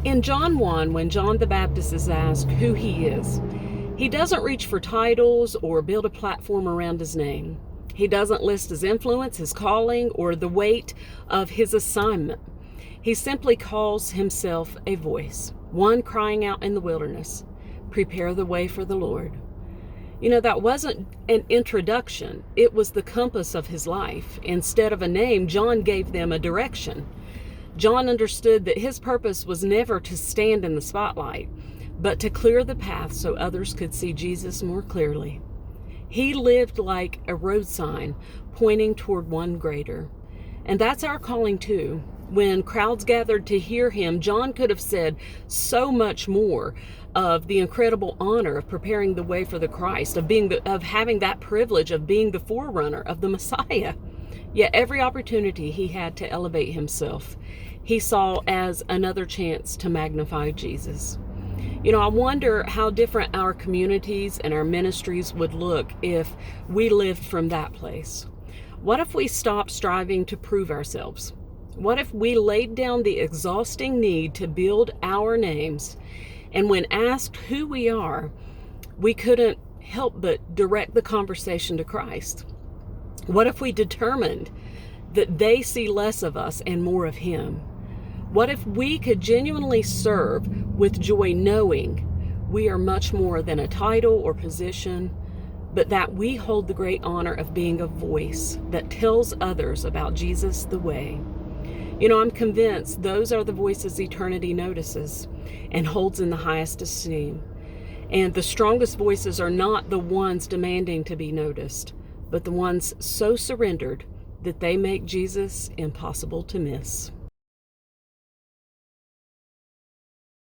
In John 1, when John the Baptist is asked who he is, he doesn't reach for titles or build a platform around his name. He doesn't list his influence, his calling, or the weight of his assignment. He simply calls himself a voice, one crying out in the wilderness, "Prepare the way for the Lord." You know, that wasn't an introduction. It was the compass of his life. Instead of a name, John gave them a direction. John understood that his purpose was never to stand in the spotlight, but to clear the path so others could see Jesus more clearly. He lived like a road sign pointing toward one greater. And that's our calling too. When crowds gathered to hear him, John could have said so much more of the incredible honor of preparing the way for the Christ, of having that privilege of being the forerunner of the Messiah. Yet every opportunity he had to elevate himself, he saw as another chance to magnify Jesus. You know, I wonder how different our communities and our ministries would look if we lived from that place. What if we stopped striving to prove ourselves? What if we laid down the exhausting need to build our names, and when asked who we are, we couldn't help but direct the conversation to Christ? What if we determined that they see less of us and more of Him? What if we could genuinely serve with joy, knowing we are much more than a title or position, but that we hold the great honor of being a voice that tells others about Jesus the way? You know, I'm convinced those are the voices eternity notices and holds in the highest esteem. And the strongest voices are not the ones demanding to be noticed, but the ones so surrendered that they make Jesus impossible to miss.